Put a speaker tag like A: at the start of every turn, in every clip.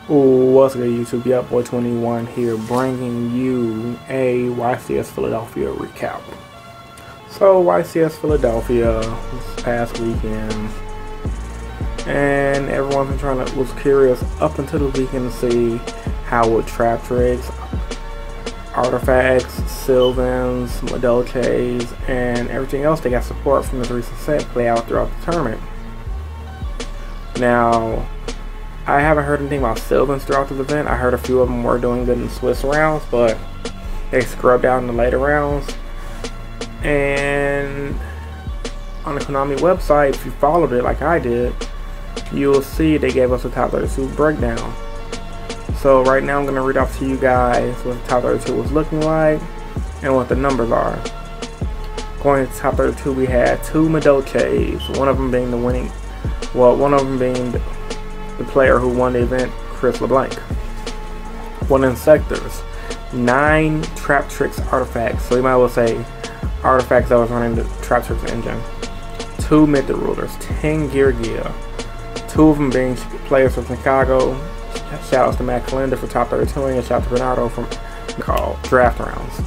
A: What's good, YouTube? Yeah, boy 21 here, bringing you a YCS Philadelphia recap. So YCS Philadelphia this past weekend, and everyone's was curious up until the weekend to see how would trap tricks, artifacts, Sylvans, Medolches, and everything else they got support from the recent set play out throughout the tournament. Now, I haven't heard anything about Sylvans throughout the event. I heard a few of them were doing good in Swiss rounds, but they scrubbed out in the later rounds. And on the Konami website, if you followed it like I did, you'll see they gave us a top 32 breakdown. So right now I'm going to read off to you guys what the top 32 was looking like and what the numbers are. Going to the top 32, we had 2 Medolches, one of them being the winning, one of them being the player who won the event, Chris LeBlanc. 1 Insectors, 9 Trap Tricks artifacts, so you might as well say artifacts that was running the Trap Tricks engine. 2 Mythic Rulers, 10 Gear, 2 of them being players from Chicago. Shout outs to Matt Calendar for top 32 and shout out to Bernardo from called Draft Rounds.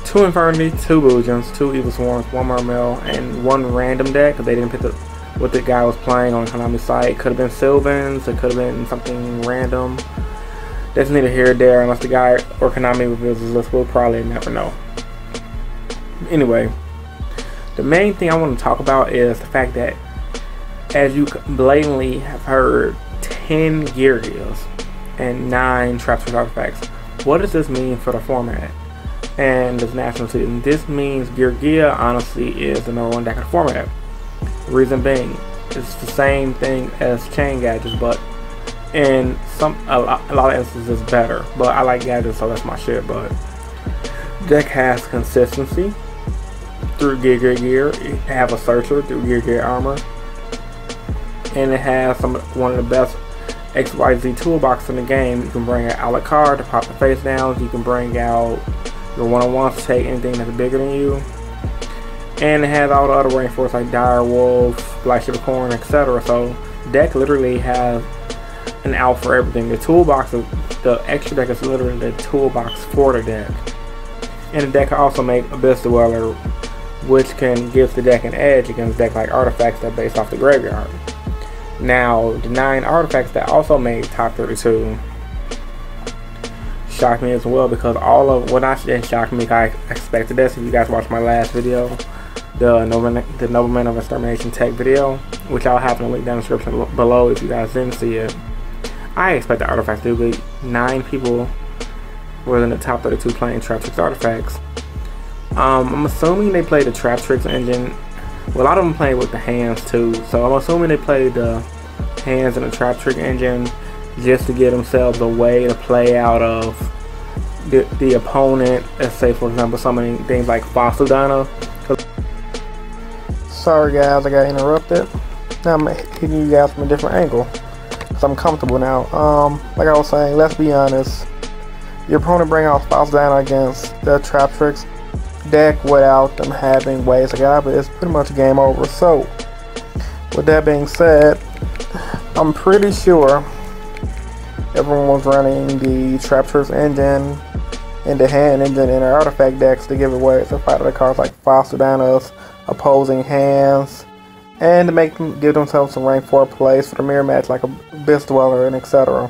A: 2 Infernity, 2 Bujins, 2 Evil Swarms, 1 Marmel, and 1 random deck because they didn't pick what the guy was playing on the Konami site. Could have been Sylvans, it could have been something random. That's neither here or there unless the guy or Konami reveals his list. We'll probably never know. Anyway, the main thing I want to talk about is the fact that, as you blatantly have heard, 10 Gear and 9 Trap Trick artifacts. What does this mean for the format and this national season? This means Gear honestly is the #1 deck of the format. Reason being, it's the same thing as chain gadgets, but in a lot of instances better. But I like gadgets, so that's my shit. But deck has consistency through Gear. It have a searcher through Gear armor, and it has one of the best XYZ toolbox in the game. You can bring out a la carte to pop the face downs. You can bring out your one-on-ones to take anything that's bigger than you. And it has all the other rainforests like Dire Wolf, Black Ship of Corn, etc. So deck literally has an out for everything. The toolbox, the extra deck is literally the toolbox for the deck. And the deck can also make Abyss Dweller, which can give the deck an edge against deck like artifacts that are based off the graveyard. Now, the 9 artifacts that also made top 32 shocked me as well, because all of, well, not didn't shock me, I expected this. If you guys watched my last video, the Nobleman of Extermination tech video, which I'll have in the link down in the description below if you guys didn't see it, I expect the artifacts to be 9 people were in the top 32 playing Trap Tricks artifacts. I'm assuming they played the Trap Tricks engine. Well, a lot of them played with the hands too, so I'm assuming they played the hands and the Trap Trick engine just to give themselves a way to play out of the opponent. Let's say, for example, so many things like Fossil Dino. Sorry guys, I got interrupted. Now I'm hitting you guys from a different angle because I'm comfortable now. Like I was saying, let's be honest. Your opponent bring out Fossil Dino against the Trap Tricks deck without them having ways to get out, but it's pretty much game over. So with that being said, I'm pretty sure everyone was running the Trap Tricks engine and the hand engine in their artifact decks to give away to fight other cards like Fossil Dinos, opposing hands, and to give themselves some rank 4 plays for the mirror match like Abyss Dweller and etc.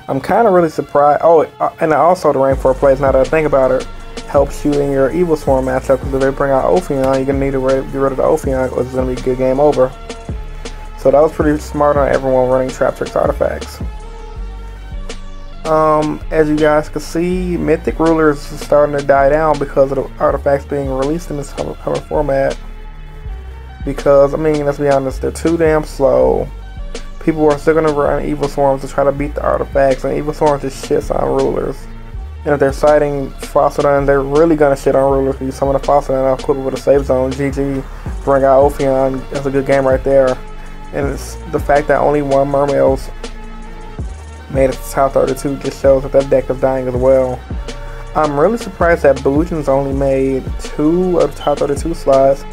A: I'm kind of really surprised. Oh, and also the rank 4 plays, now that I think about it, helps you in your Evil Swarm matchup, because if they bring out Ophion, you're going to need to get rid of the Ophion, or it's going to be a good game over. So that was pretty smart on everyone running Trap Tricks artifacts. As you guys can see, Mythic Rulers is starting to die down because of the artifacts being released in this current format. Because, I mean, let's be honest, they're too damn slow. People are still going to run Evil Swarms to try to beat the artifacts, and Evil Swarms just shits on Rulers. And if they're citing Fossil Dino, they're really going to shit on Rulers because some of the Fossil Dino equipped with a safe zone. GG, bring out Ophion, that's a good game right there. And it's the fact that only 1 Mermail's made it to top 32 just shows that that deck is dying as well. I'm really surprised that Bujin's only made 2 of the top 32 slots.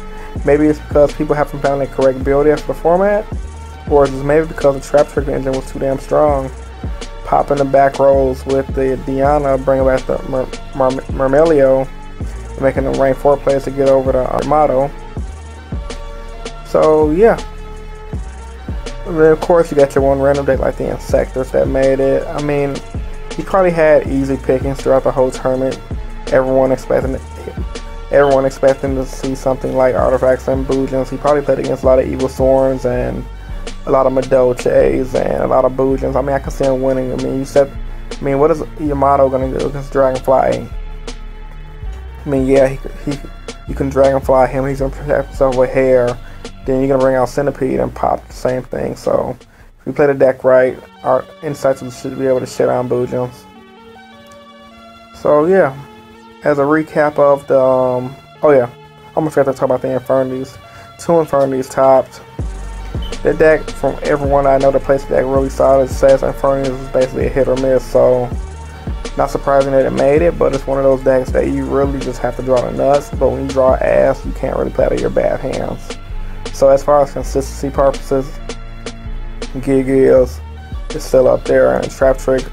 A: Maybe it's because people haven't found the correct build yet for the format. or is it maybe because the Trap Trick engine was too damn strong? Popping the back rolls with the Diana, bringing back the Mermelio, making them rank 4 players to get over the Armado. So yeah. Then of course you got your one random deck like the Insectors that made it. I mean, he probably had easy pickings throughout the whole tournament. Everyone expecting to see something like Artifacts and Boojins. He probably played against a lot of Evil Sworns and a lot of Madolches and a lot of Boojins. I mean, I can see him winning. I mean, what is Yamato gonna do against Dragonfly? I mean, yeah, you can Dragonfly him. He's gonna protect himself with hair. Then you're gonna bring out Centipede and pop the same thing. So if you play the deck right, our Insights should be able to shit on Boojins. So yeah, as a recap of the oh yeah, I almost forgot to talk about the Infernities. 2 Infernities topped. The deck, from everyone I know that plays the deck really solid, says Infernities is basically a hit or miss. So not surprising that it made it, but it's one of those decks that you really just have to draw the nuts. But when you draw ass, you can't really play out of your bad hands. So as far as consistency purposes, Gear is still up there, and Trap Trick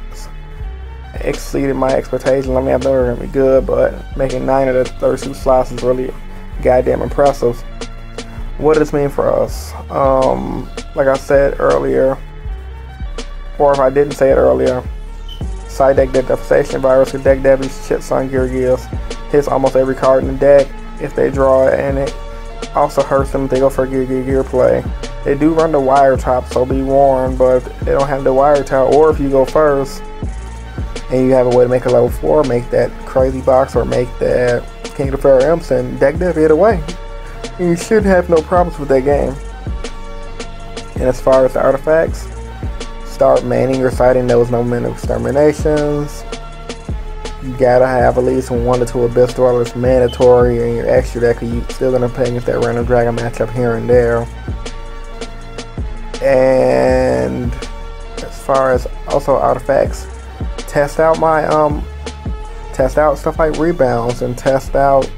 A: exceeded my expectations. I mean, I thought they were going to be good, but making 9 of the 32 slots is really goddamn impressive. What does this mean for us? Like I said earlier, or if I didn't say it earlier, side deck Devastation Virus with deck Debbie shits on Gear hits almost every card in the deck if they draw it, and it also hurts them if they go for a Gear play. They do run the Wire Top, so be warned, but if they don't have the Wire Top, or if you go first and you have a way to make a level 4, make that Crazy Box or make that King of Pharaoh Imps, and deck Dev it away. You should have no problems with that game. And as far as the artifacts, start manning your side in those momentum exterminations. You gotta have at least 1 to 2 Abyss Dwellers mandatory in your extra deck, because you're still gonna play against that random dragon matchup here and there. And as far as also artifacts, test out stuff like rebounds, and test out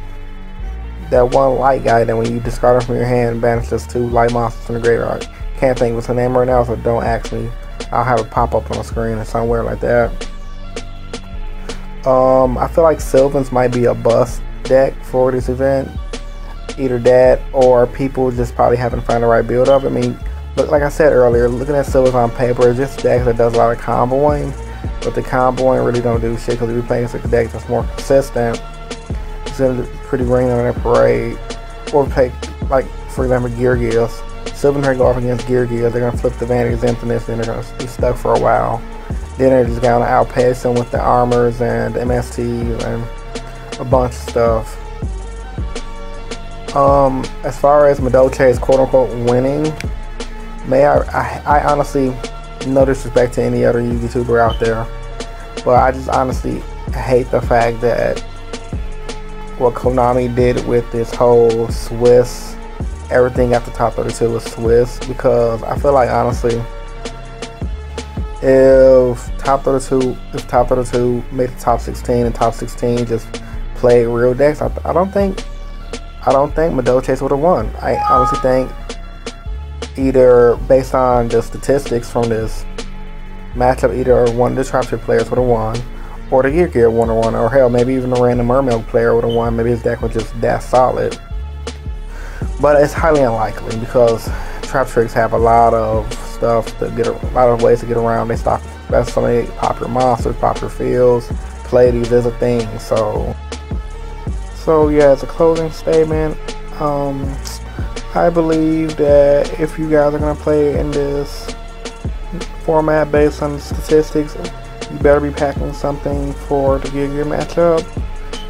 A: that one light guy that when you discard him from your hand, banishes 2 light monsters from the graveyard. Can't think of his name right now, so don't ask me. I'll have it pop up on the screen or somewhere like that. I feel like Sylvans might be a bust deck for this event. Either that, or people just probably haven't found the right build up. I mean, like I said earlier, looking at Sylvans on paper, it's just a deck that does a lot of comboing, but the comboing really don't do shit, because if you're playing against a deck that's more consistent, it's gonna be pretty green on that parade. Or take, like, for example, Gear. Sylvans are going to go off against Gear. They're going to flip the Vanity's Emptiness, and they're going to be stuck for a while. Then they're just going to outpace them with the armors and the MSTs and a bunch of stuff. As far as Madolche is quote-unquote winning, I honestly, no disrespect to any other YouTuber out there, but I just honestly hate the fact that what Konami did with this whole Swiss, everything at the top 32 was Swiss, because I feel like honestly, if top 32 made the top 16 and top 16 just played real decks, I don't think Madolche would have won. I honestly think either based on the statistics from this matchup, either one of the Trap Trick players would have won, or the Gear would have won, or hell, maybe even a random Mermaid player would have won. Maybe his deck was just that solid. But it's highly unlikely, because Trap Tricks have a lot of stuff to get, a lot of ways to get around. They stock so many popular monsters, popular fields, play these as a thing. So yeah, as a closing statement, I believe that if you guys are gonna play in this format based on the statistics, you better be packing something for the Gear matchup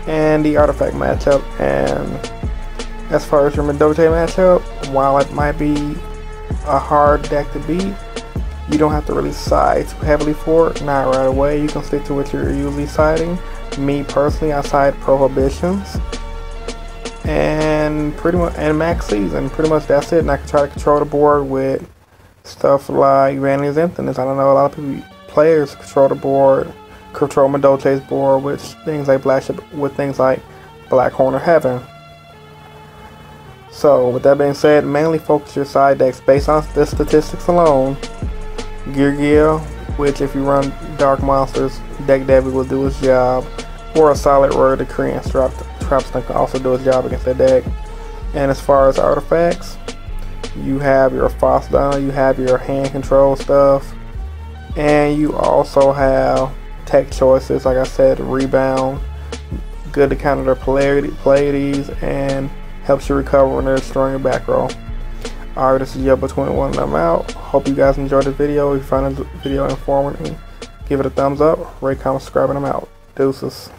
A: and the Artifact matchup. And as far as your Madolche matchup, while it might be a hard deck to beat, you don't have to really side too heavily for it. Not right away. You can stick to what you're usually siding. Me personally, I side Prohibitions and Max Season. Pretty much that's it. And I can try to control the board with stuff like Vanity's Emptiness. I don't know, a lot of players control the board, control Madolche's board with things like Black Horn of Heaven. So with that being said, mainly focus your side decks based on the statistics alone. Gear, which if you run Dark Monsters, Deck Debbie will do his job, or a solid Royal Decree and Trapstone can also do his job against that deck. And as far as artifacts, you have your Fosdana, you have your hand control stuff, and you also have tech choices, like I said, Rebound, good to counter their Pleiades, and helps you recover when they're destroying your back row. Alright, this is Yub21 and I'm out. Hope you guys enjoyed this video. If you found this video informative, give it a thumbs up, rate, comment, subscribe, and I'm out. Deuces.